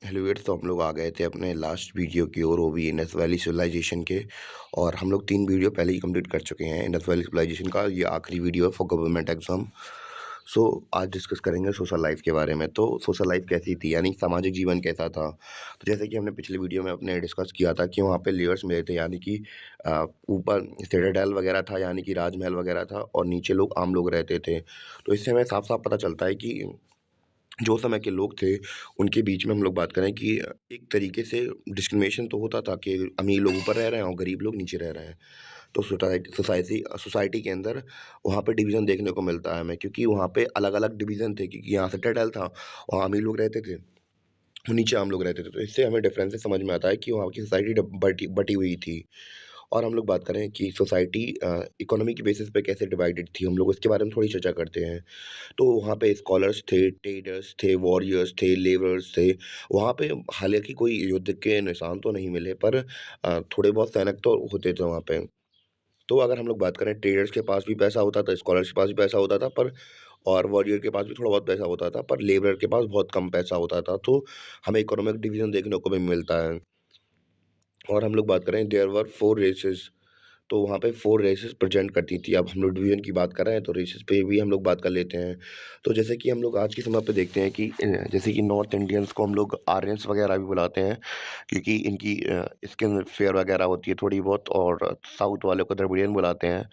Hello यार, तो हम लोग आ गए थे अपने लास्ट वीडियो की ओर, वो भी इंडस वैली सिविलाइजेशन के। और हम लोग 3 वीडियो पहले ही कंप्लीट कर चुके हैं। इंडस वैली सिविलाइजेशन का ये आखिरी वीडियो है फॉर गवर्नमेंट एग्जाम। सो आज डिस्कस करेंगे सोशल लाइफ के बारे में। तो सोशल लाइफ कैसी थी, यानी सामाजिक जीवन कैसा था। तो जैसे कि हमने पिछले वीडियो में अपने डिस्कस किया था कि वहाँ पे लेयर्स मिले थे, यानी कि ऊपर सिटाडेल वगैरह था, यानी कि राजमहल वगैरह था, और नीचे लोग आम लोग रहते थे। तो इससे हमें साफ साफ पता चलता है कि जो समय के लोग थे, उनके बीच में हम लोग बात करें कि एक तरीके से डिस्क्रिमिनेशन तो होता था कि अमीर लोग ऊपर रह रहे हैं और गरीब लोग नीचे रह रहे हैं। तो सोसाइटी सोसाइटी के अंदर वहाँ पे डिवीज़न देखने को मिलता है हमें, क्योंकि वहाँ पे अलग-अलग डिवीज़न थे, क्योंकि यहाँ सिटाडेल था, वहाँ अमीर लोग रहते थे, और नीचे आम लोग रहते थे। तो इससे हमें डिफरेंसेस समझ में आता है कि वहाँ की सोसाइटी बटी बटी हुई थी। और हम लोग बात करें कि सोसाइटी इकोनॉमी के बेसिस पे कैसे डिवाइडेड थी, हम लोग उसके बारे में थोड़ी चर्चा करते हैं। तो वहाँ पे स्कॉलर्स थे, ट्रेडर्स थे, वॉरियर्स थे, लेबरर्स थे। वहाँ पे हालाँकि कोई युद्ध के निशान तो नहीं मिले, पर थोड़े बहुत सैनिक तो होते थे वहाँ पे। तो अगर हम लोग बात करें, ट्रेडर्स के पास भी पैसा होता था, स्कॉलर्स के पास भी पैसा होता था, पर और वॉरियर के पास भी थोड़ा बहुत पैसा होता था, पर लेबर के पास बहुत कम पैसा होता था। तो हमें इकोनॉमिक डिवीज़न देखने को भी मिलता है। और हम लोग बात करें, देयर वर 4 रेसेस। तो वहाँ पे 4 रेसेस प्रेज़ेंट करती थी। अब हम लोग डिवीज़न की बात कर रहे हैं, तो रेसेस पे भी हम लोग बात कर लेते हैं। तो जैसे कि हम लोग आज के समय पे देखते हैं कि जैसे कि नॉर्थ इंडियंस को हम लोग आर्यंस वगैरह भी बुलाते हैं, क्योंकि इनकी स्किन फेयर वगैरह होती है थोड़ी बहुत, और साउथ वाले को द्रविडियन बुलाते हैं।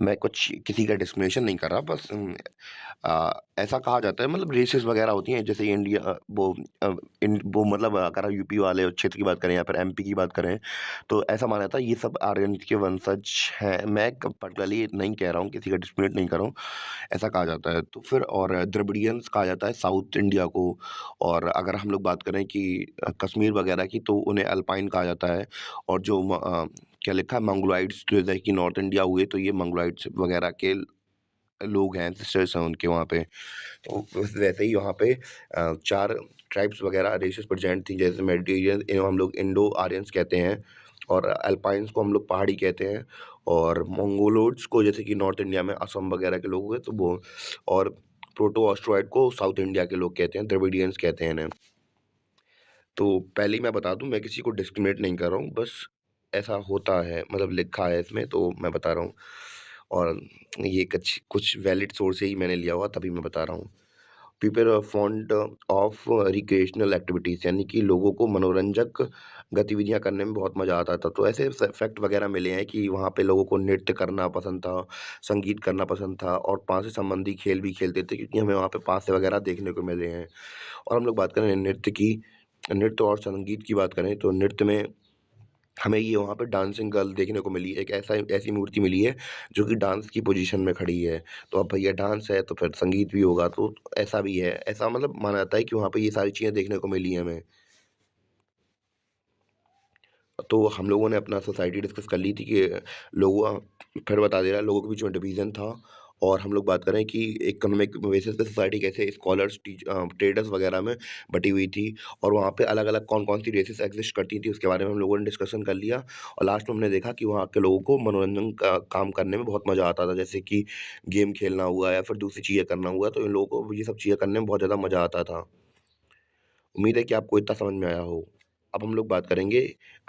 मैं कुछ किसी का डिस्क्रिमिनेशन नहीं कर रहा, बस ऐसा कहा जाता है, मतलब रेसेस वगैरह होती हैं। जैसे इंडिया अ, वो मतलब अगर यूपी वाले क्षेत्र की बात करें या फिर एमपी की बात करें, तो ऐसा माना जाता है ये सब आर्यन के वंशज हैं। मैं पर्टिकुलरली नहीं कह रहा हूँ, किसी का डिस्क्रिमिनेट नहीं कर रहा हूँ, ऐसा कहा जाता है। तो फिर और द्रविडियंस कहा जाता है साउथ इंडिया को। और अगर हम लोग बात करें कि कश्मीर वगैरह की, तो उन्हें अल्पाइन कहा जाता है। और जो क्या लिखा है, मंगोलाइड्स, जो जैसे कि नॉर्थ इंडिया हुए, तो ये मंगोलाइड्स वगैरह के लोग हैं, सिस्टर्स हैं उनके वहाँ पे। तो वैसे ही वहाँ पे 4 ट्राइब्स वगैरह रेसेस प्रेजेंट थी, जैसे मेडिटेरियन, इन्हें हम लोग इंडो आर्यंस कहते हैं, और अल्पाइन्स को हम लोग पहाड़ी कहते हैं, और मंगोलोइड्स को, जैसे कि नॉर्थ इंडिया में असम वगैरह के लोग हुए, तो वो, और प्रोटो ऑस्ट्रॉइड को साउथ इंडिया के लोग कहते हैं, द्रविडियंस कहते हैं इन्हें। तो पहले ही मैं बता दूँ, मैं किसी को डिस्क्रिमिनेट नहीं कर रहा हूँ, बस ऐसा होता है, मतलब लिखा है इसमें, तो मैं बता रहा हूँ। और ये कुछ कुछ वैलिड सोर्स से ही मैंने लिया हुआ, तभी मैं बता रहा हूँ। People are fond of recreational activities, यानी कि लोगों को मनोरंजक गतिविधियाँ करने में बहुत मज़ा आता था। तो ऐसे फैक्ट वगैरह मिले हैं कि वहाँ पे लोगों को नृत्य करना पसंद था, संगीत करना पसंद था, और पाँच से संबंधी खेल भी खेलते थे, क्योंकि हमें वहाँ पे पासे वगैरह देखने को मिले हैं। और हम लोग बात करें नृत्य की, नृत्य और संगीत की बात करें, तो नृत्य में हमें ये वहाँ पे डांसिंग गर्ल देखने को मिली। एक ऐसी मूर्ति मिली है जो कि डांस की पोजीशन में खड़ी है। तो अब भैया डांस है, तो फिर संगीत भी होगा, तो ऐसा भी है। ऐसा मतलब माना जाता है कि वहाँ पे ये सारी चीज़ें देखने को मिली हैं हमें। तो हम लोगों ने अपना सोसाइटी डिस्कस कर ली थी कि लोगों फिर बता दे रहा है, लोगों के बीच में डिवीज़न था। और हम लोग बात करें कि इकोनॉमिक बेसिस पे सोसाइटी कैसे स्कॉलर्स, ट्रेडर्स वगैरह में बटी हुई थी, और वहाँ पे अलग-अलग कौन-कौन सी रेसेस एग्ज़िस्ट करती थी, उसके बारे में हम लोगों ने डिस्कशन कर लिया। और लास्ट में हमने देखा कि वहाँ के लोगों को मनोरंजन का काम करने में बहुत मज़ा आता था, जैसे कि गेम खेलना हुआ या फिर दूसरी चीज़ें करना हुआ, तो इन लोगों को ये सब चीज़ें करने में बहुत ज़्यादा मज़ा आता था। उम्मीद है कि आपको इतना समझ में आया हो। अब हम लोग बात करेंगे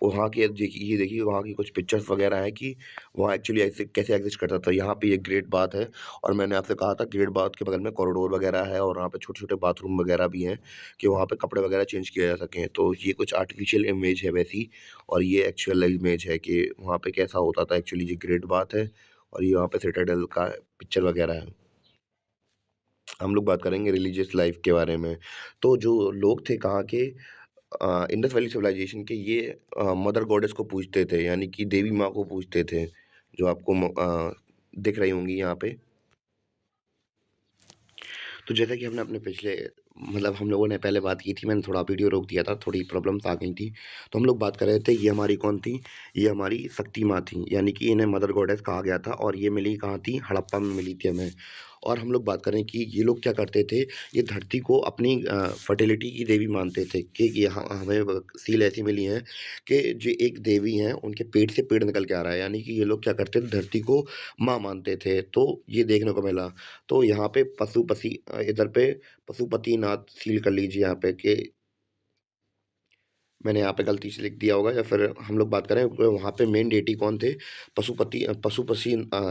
वहाँ की, ये देखिए वहाँ की कुछ पिक्चर्स वगैरह हैं कि वहाँ एक्चुअली ऐसे कैसे एग्ज़िस्ट करता था। यहाँ पे ये ग्रेट बाथ है, और मैंने आपसे कहा था ग्रेट बाथ के बगल में कॉरिडोर वगैरह है, और वहाँ पे छोटे-छोटे बाथरूम वगैरह भी हैं कि वहाँ पे कपड़े वगैरह चेंज किए जा सकें। तो ये कुछ आर्टिफ़िशियल इमेज है वैसी, और ये एक्चुअल इमेज है कि वहाँ पे कैसा होता था एक्चुअली। ये ग्रेट बाथ है, और ये वहाँ पे सिटाडेल का पिक्चर वगैरह है। हम लोग बात करेंगे रिलीजियस लाइफ़ के बारे में। तो जो लोग थे कहाँ के, इंडस वैली सिविलाइजेशन के, ये मदर गॉडेस को पूजते थे, यानी कि देवी माँ को पूजते थे, जो आपको दिख रही होंगी यहाँ पे। तो जैसा कि हमने अपने पिछले, मतलब हम लोगों ने पहले बात की थी, मैंने थोड़ा वीडियो रोक दिया था, थोड़ी प्रॉब्लम्स आ गई थी। तो हम लोग बात कर रहे थे, ये हमारी कौन थी? ये हमारी शक्ति माँ थी, यानी कि इन्हें मदर गॉडेस कहा गया था, और ये मिली कहाँ थी? हड़प्पा में मिली थी हमें। और हम लोग बात करें कि ये लोग क्या करते थे, ये धरती को अपनी फर्टिलिटी की देवी मानते थे, कि ये हमें सील ऐसी मिली हैं कि जो एक देवी हैं, उनके पेट से पेड़ निकल के आ रहा है, यानी कि ये लोग क्या करते थे, धरती को माँ मानते थे। तो ये देखने को मिला। तो यहाँ पे इधर पे पशुपतिनाथ फ़ील कर लीजिए यहाँ पे कि मैंने यहाँ पे गलती से लिख दिया होगा, या फिर हम लोग बात करें वहाँ पे मेन डेटी कौन थे,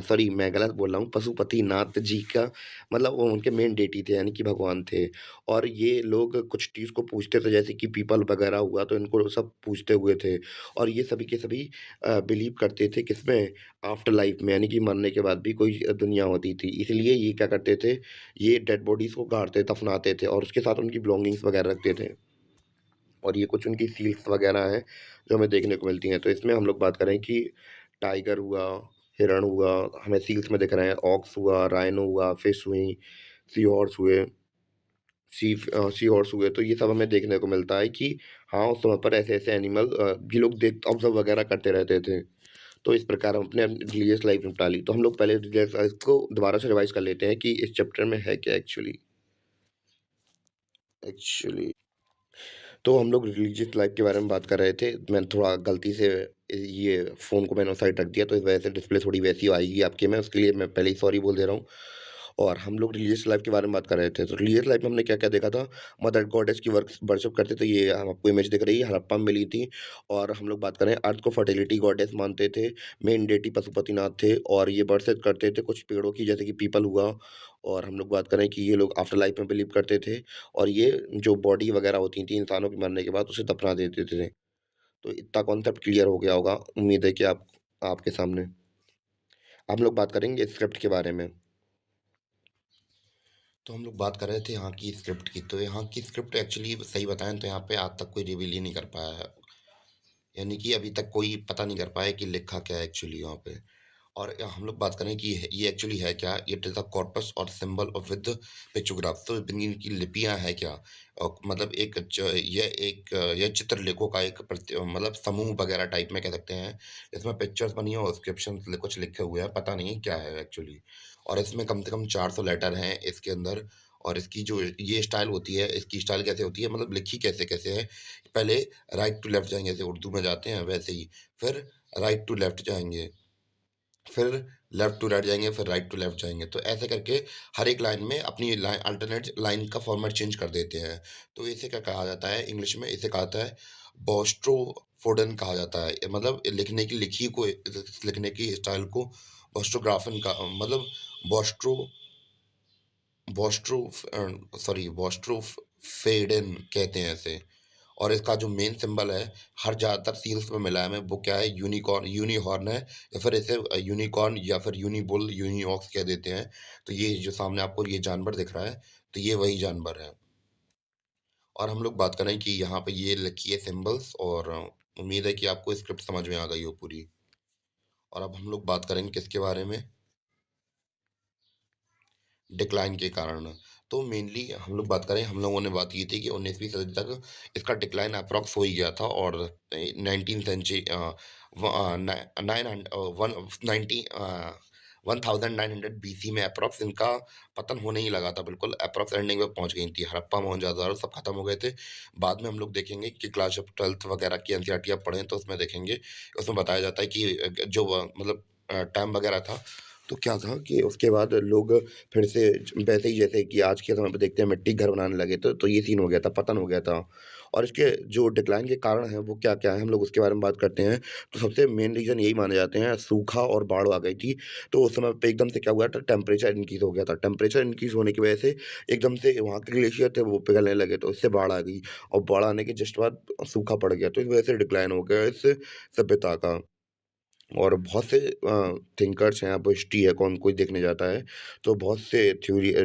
सॉरी मैं गलत बोल रहा हूँ, पशुपतिनाथ जी का मतलब वो उनके मेन डेटी थे, यानी कि भगवान थे। और ये लोग कुछ चीज़ को पूजते थे, जैसे कि पीपल वगैरह हुआ, तो इनको सब पूजते हुए थे। और ये सभी के सभी बिलीव करते थे किसमें, आफ्टर लाइफ में, यानी कि मरने के बाद भी कोई दुनिया होती थी। इसलिए ये क्या करते थे, ये डेड बॉडीज़ को गाड़ते दफनाते थे और उसके साथ उनकी बिलोंगिंग्स वगैरह रखते थे। और ये कुछ उनकी सील्स वगैरह हैं, जो हमें देखने को मिलती हैं। तो इसमें हम लोग बात करें कि टाइगर हुआ, हिरण हुआ, हमें सील्स में दिख रहे हैं, ऑक्स हुआ, राइनो हुआ, फिश हुई, सी हॉर्स हुए, सी हॉर्स हुए। तो ये सब हमें देखने को मिलता है कि हाँ, उस समय पर ऐसे-ऐसे एनिमल ये लोग देख ऑब्ज़र्व वगैरह करते रहते थे। तो इस प्रकार हम अपने रिलीजियस लाइफ़ निपटा ली। तो हम लोग पहले रिलीजियस लाइफ़ को दोबारा से रिवाइज़ कर लेते हैं कि इस चैप्टर में है क्या एक्चुअली। तो हम लोग रिलीजियस लाइफ के बारे में बात कर रहे थे। मैंने थोड़ा गलती से ये फ़ोन को मैंने उस साइड रख दिया, तो इस वजह से डिस्प्ले थोड़ी वैसी आएगी आपके में, उसके लिए मैं पहले ही सॉरी बोल दे रहा हूँ। और हम लोग रिलीजियस लाइफ के बारे में बात कर रहे थे। तो रिलीजियस लाइफ में हमने क्या-क्या देखा था, मदर गॉडेस की वर्शिप करते थे। ये हम आपको इमेज दिख रही है, हड़प्पा में मिली थी। और हम लोग बात करें, अर्थ को फर्टिलिटी गॉडेस मानते थे। मेन डेटी पशुपतिनाथ थे और ये वर्शिप करते थे कुछ पेड़ों की, जैसे कि पीपल हुआ। और हम लोग बात करें कि ये लोग आफ्टर लाइफ में बिलीव करते थे। और ये जो बॉडी वगैरह होती थी इंसानों के मरने के बाद, उसे दफना देते थे। तो इतना कॉन्सेप्ट क्लियर हो गया होगा। उम्मीद है कि आपके सामने। हम लोग बात करेंगे स्क्रिप्ट के बारे में। तो हम लोग बात कर रहे थे यहाँ की स्क्रिप्ट की। तो यहाँ की स्क्रिप्ट एक्चुअली सही बताएँ तो यहाँ पे आज तक कोई रिवील ही नहीं कर पाया है। यानी कि अभी तक कोई पता नहीं कर पाया कि लिखा क्या है एक्चुअली वहाँ पे। और हम लोग बात करें कि ये एक्चुअली है क्या? इट इज़ अ कॉर्पस और सिंबल ऑफ विद पिक्टोग्राफ्स। तो इनकी लिपियाँ हैं क्या? मतलब यह चित्रलेखों का एक मतलब समूह वगैरह टाइप में कह सकते हैं। इसमें पिक्चर्स बनी है और इंस्क्रिप्शंस कुछ लिखे हुए हैं, पता नहीं क्या है एक्चुअली। और इसमें कम से कम 400 लेटर हैं इसके अंदर। और इसकी जो ये स्टाइल होती है, इसकी स्टाइल कैसे होती है, मतलब लिखी कैसे-कैसे है? पहले राइट टू लेफ्ट जाएँगे, जैसे उर्दू में जाते हैं वैसे ही। फिर राइट टू लेफ्ट जाएँगे, फिर लेफ्ट टू राइट जाएँगे, फिर राइट टू लेफ्ट जाएँगे। तो ऐसे करके हर एक लाइन में अपनी अल्टरनेट लाइन का फॉर्मेट चेंज कर देते हैं। तो इसे क्या कहा जाता है इंग्लिश में? इसे कहा जाता है बॉस्ट्रोफोडन कहा जाता है। मतलब लिखने की स्टाइल को बॉस्ट्रोग्राफन का मतलब बॉस्ट्रो बॉस्ट्रोफेडन कहते हैं इसे। और इसका जो मेन सिंबल है, हर ज़्यादातर सील्स में मिला है हमें, वो क्या है, यूनिकॉर्न यूनिहॉर्न है, या फिर इसे यूनिकॉर्न या फिर यूनिबुल, यूनिऑक्स कह देते हैं। तो ये जो सामने आपको ये जानवर दिख रहा है, तो ये वही जानवर है। और हम लोग बात करें कि यहाँ पे ये लिखी है सिंबल्स। और उम्मीद है कि आपको स्क्रिप्ट समझ में आ गई हो पूरी। और अब हम लोग बात करेंगे किसके बारे में? डिक्लाइन के कारण। तो मेनली हम लोग बात करें, हम लोगों ने बात की थी कि 19वीं सदी तक इसका डिक्लाइन अप्रॉक्स हो ही गया था। और 19th century nine one 1900 BC में अप्रॉक्स इनका पतन होने ही लगा था, बिल्कुल अप्रॉक्स एंडिंग में पहुंच गई थी। हड़प्पा, मोहनजोदड़ो सब खत्म हो गए थे। बाद में हम लोग देखेंगे कि क्लास ऑफ 12th वगैरह की एनसीईआरटी आप पढ़ें तो उसमें देखेंगे, उसमें बताया जाता है कि मतलब टाइम वगैरह था। तो क्या था कि उसके बाद लोग फिर से वैसे ही, जैसे कि आज के समय पे देखते हैं, मिट्टी के घर बनाने लगे, तो ये सीन हो गया था, पतन हो गया था। और इसके जो डिक्लाइन के कारण हैं वो क्या-क्या हैं, हम लोग उसके बारे में बात करते हैं। तो सबसे मेन रीज़न यही माने जाते हैं, सूखा और बाढ़ आ गई थी। तो उस समय पे एकदम से क्या हुआ था, टेम्परेचर इंक्रीज़ हो गया था। टेम्परेचर इंक्रीज़ होने की वजह से एकदम से वहाँ के ग्लेशियर थे वो पिघलने लगे, तो इससे बाढ़ आ गई। और बाढ़ आने के जस्ट बाद सूखा पड़ गया, तो इस वजह से डिक्लाइन हो गया इस सभ्यता का। और बहुत से थिंकर्स हैं, अब हिस्ट्री है, कौन कोई देखने जाता है, तो बहुत से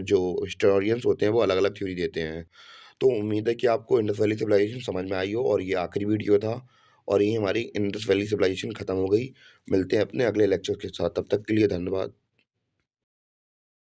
जो हिस्टोरियंस होते हैं, वो अलग-अलग थ्योरी देते हैं। तो उम्मीद है कि आपको इंडस वैली सिविलाइजेशन समझ में आई हो, और ये आखिरी वीडियो था। और ये हमारी इंडस वैली सिविलाइजेशन खत्म हो गई। मिलते हैं अपने अगले लेक्चर के साथ, तब तक के लिए धन्यवाद।